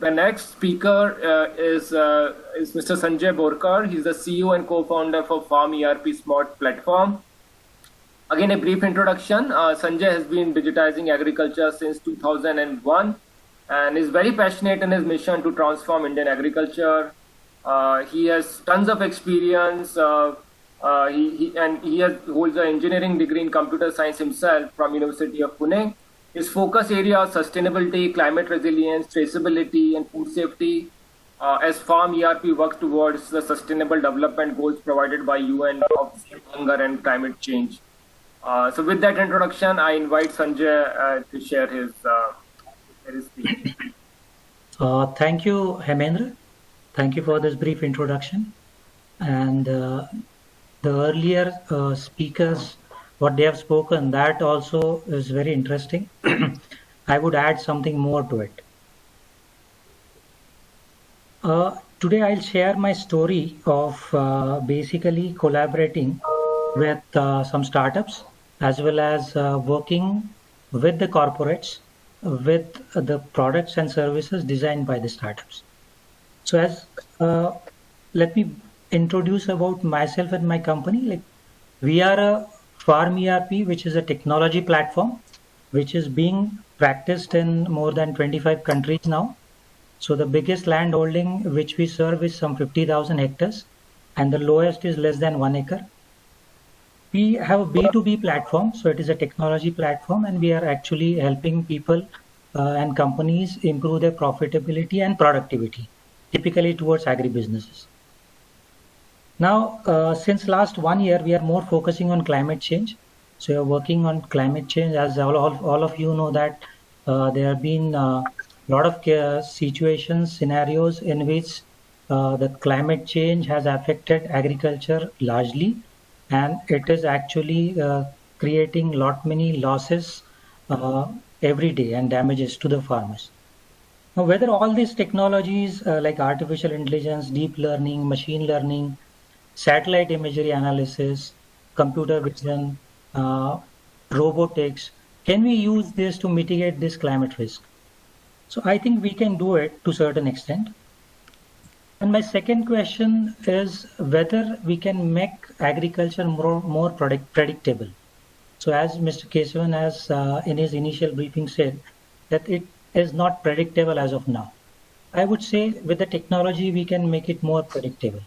The next speaker is Mr. Sanjay Borkar. He's the CEO and co-founder for Farm ERP Smart Platform. Again, a brief introduction. Sanjay has been digitizing agriculture since 2001 and is very passionate in his mission to transform Indian agriculture. He has tons of experience. He holds an engineering degree in computer science himself from University of Pune. His focus area are sustainability, climate resilience, traceability, and food safety. As Farm ERP works towards the sustainable development goals provided by UN of hunger and climate change. So with that introduction, I invite Sanjay to share his speech. Thank you, Hemendra. Thank you for this brief introduction. And the earlier speakers, what they have spoken, that also is very interesting. I would add something more to it. Today I'll share my story of basically collaborating with some startups as well as working with the corporates with the products and services designed by the startups. So as let me introduce about myself and my company. Like, we are a Farm ERP, which is a technology platform which is being practiced in more than 25 countries now. So the biggest land holding which we serve is some 50,000 hectares, and the lowest is less than 1 acre. We have a B2B platform, so it is a technology platform, and we are actually helping people and companies improve their profitability and productivity, typically towards agribusinesses. Now, since last 1 year, we are more focusing on climate change. So we are working on climate change. As all of you know that there have been a lot of situations, scenarios in which the climate change has affected agriculture largely, and it is actually creating many losses every day and damages to the farmers. Now, whether all these technologies like artificial intelligence, deep learning, machine learning, satellite imagery analysis, computer vision, robotics, can we use this to mitigate this climate risk? So I think we can do it to a certain extent. And my second question is whether we can make agriculture more predictable. So as Mr. Kesavan has in his initial briefing said, that it is not predictable as of now. I would say with the technology, we can make it more predictable.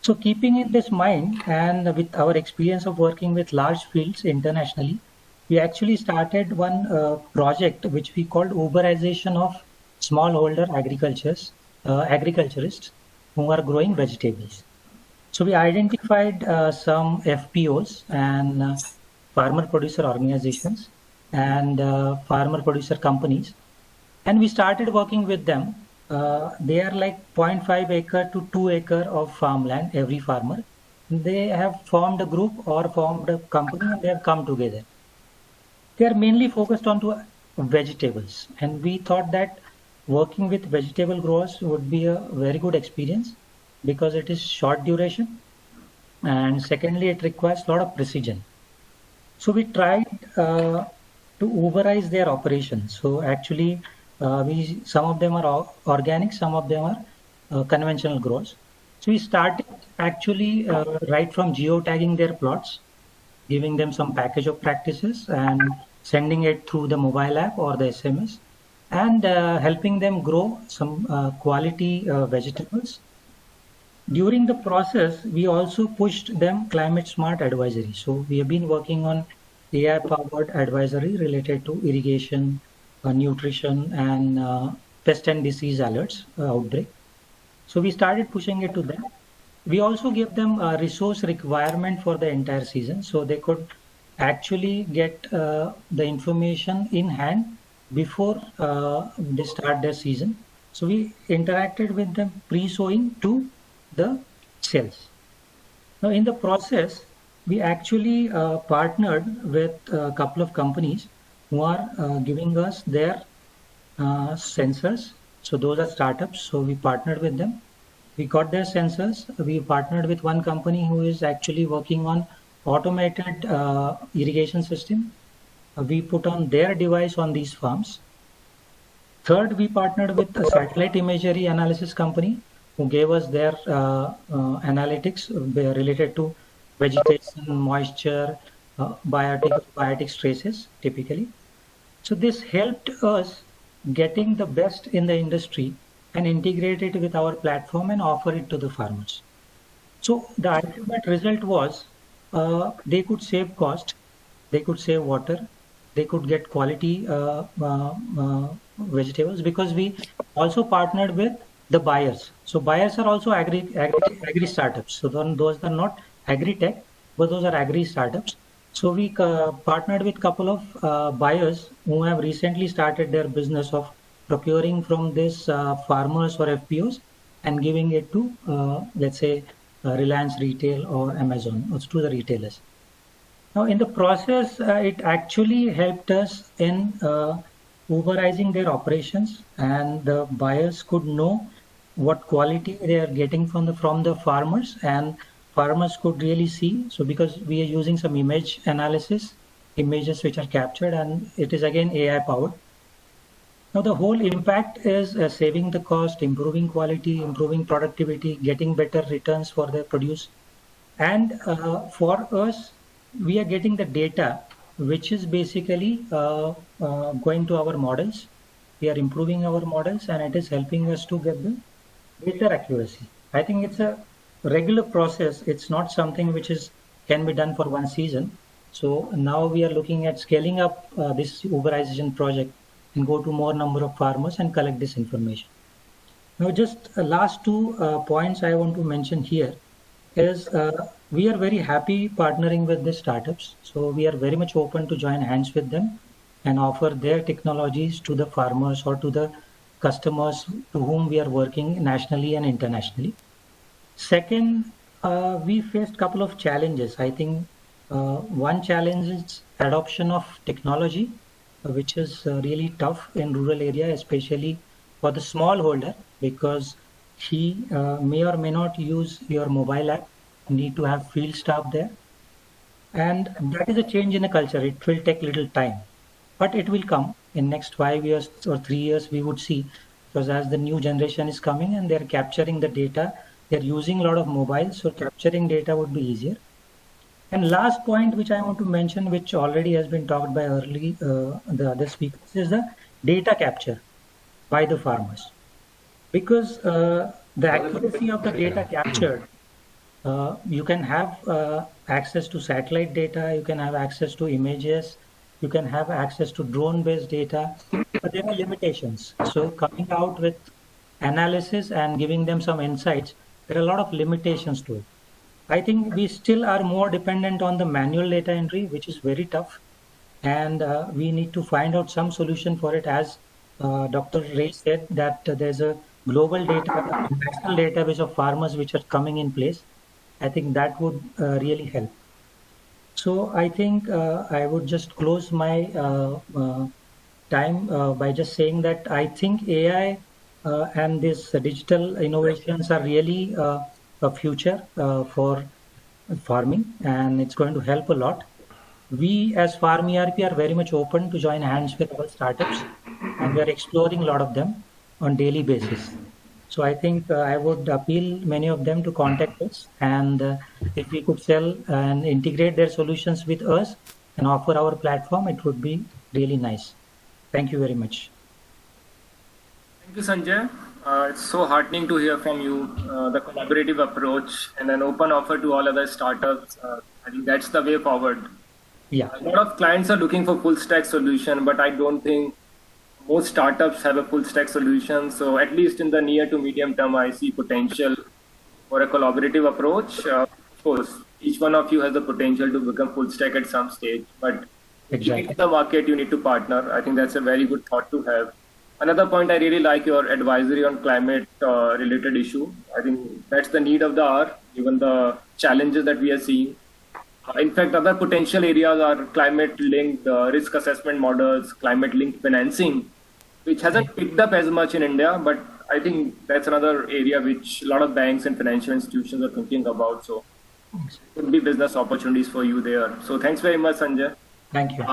So keeping in this mind, and with our experience of working with large fields internationally, we actually started one project which we called Uberization of smallholder agriculturists who are growing vegetables. So we identified some FPOs and farmer producer organizations and farmer producer companies, and we started working with them. They are like 0.5 acre to 2 acre of farmland, every farmer. They have formed a group or formed a company, and they have come together. They are mainly focused on to vegetables, and we thought that working with vegetable growers would be a very good experience because it is short duration, and secondly, it requires a lot of precision. So we tried to Uberize their operations. So actually, some of them are organic, some of them are conventional growers. So we started actually right from geotagging their plots, giving them some package of practices and sending it through the mobile app or the SMS, and helping them grow some quality vegetables. During the process, we also pushed them climate smart advisory. So we have been working on AI powered advisory related to irrigation, nutrition, and pest and disease alerts outbreak. So we started pushing it to them. We also gave them a resource requirement for the entire season, so they could actually get the information in hand before they start their season. So we interacted with them pre-sowing to the sales. Now in the process, we actually partnered with a couple of companies who are giving us their sensors. So those are startups. So we partnered with them. We got their sensors. We partnered with one company who is actually working on automated irrigation system. We put on their device on these farms. Third, we partnered with a satellite imagery analysis company who gave us their analytics related to vegetation, moisture, biotic traces typically. So this helped us getting the best in the industry and integrate it with our platform and offer it to the farmers. So the ultimate result was they could save cost, they could save water, they could get quality vegetables because we also partnered with the buyers. So buyers are also agri startups. So those are not agri tech, but those are agri startups. So we partnered with a couple of buyers who have recently started their business of procuring from this farmers or FPOs and giving it to, let's say, Reliance Retail or Amazon, or to the retailers. Now, in the process, it actually helped us in Uberizing their operations, and the buyers could know what quality they are getting from the farmers, and farmers could really see. So, because we are using some image analysis, images which are captured, and it is again AI powered. Now, the whole impact is saving the cost, improving quality, improving productivity, getting better returns for the produce. And for us, we are getting the data, which is basically going to our models. We are improving our models, and it is helping us to get the data accuracy. I think it's a regular process. It's not something which is can be done for one season. So now we are looking at scaling up this Uberization project and go to more number of farmers and collect this information. Now, just last two points I want to mention here is we are very happy partnering with the startups. So we are very much open to join hands with them and offer their technologies to the farmers or to the customers to whom we are working nationally and internationally. Second, we faced a couple of challenges. I think one challenge is adoption of technology, which is really tough in rural area, especially for the smallholder, because he may or may not use your mobile app. You need to have field staff there, and that is a change in the culture. It will take little time, but it will come in next 5 years or 3 years. We would see, because as the new generation is coming and they're capturing the data, they're using a lot of mobiles, so capturing data would be easier. And last point, which I want to mention, which already has been talked by the other speakers, is the data capture by the farmers. Because the accuracy of the data captured, you can have access to satellite data, you can have access to images, you can have access to drone-based data, but there are limitations. So coming out with analysis and giving them some insights, there are a lot of limitations to it. I think we still are more dependent on the manual data entry, which is very tough. And we need to find out some solution for it. As Dr. Ray said, that there's a global data, national database of farmers which are coming in place. I think that would really help. So I think I would just close my time by just saying that I think AI and these digital innovations are really a future for farming, and it's going to help a lot. We as Farm ERP are very much open to join hands with our startups, and we are exploring a lot of them on daily basis. So I think I would appeal many of them to contact us, and if we could sell and integrate their solutions with us and offer our platform, it would be really nice. Thank you very much. Thank you, Sanjay. It's so heartening to hear from you the collaborative approach and an open offer to all other startups. I think that's the way forward. Yeah. A lot of clients are looking for full stack solution, but I don't think most startups have a full stack solution. So at least in the near to medium term, I see potential for a collaborative approach. Of course, each one of you has the potential to become full stack at some stage, but Exactly. in the market, you need to partner. I think that's a very good thought to have. Another point, I really like your advisory on climate related issue. I think that's the need of the hour, given the challenges that we are seeing. In fact, other potential areas are climate linked risk assessment models, climate linked financing, which hasn't picked up as much in India, but I think that's another area which a lot of banks and financial institutions are thinking about. So could be business opportunities for you there. So thanks very much, Sanjay. Thank you.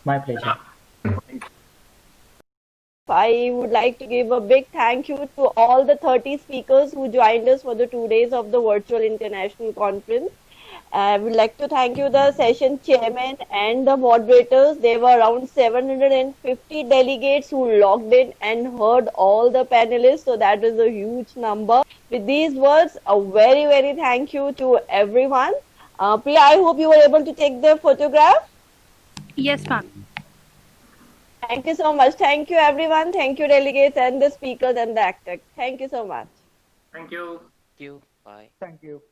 My pleasure. Thank you. I would like to give a big thank you to all the 30 speakers who joined us for the 2 days of the virtual international conference. I would like to thank you, the session chairman and the moderators. There were around 750 delegates who logged in and heard all the panelists. So that is a huge number. With these words, a very, very thank you to everyone. Priya, I hope you were able to take the photograph. Yes, ma'am. Thank you so much. Thank you, everyone. Thank you, delegates and the speakers and the actors. Thank you so much. Thank you. Thank you. Bye. Thank you.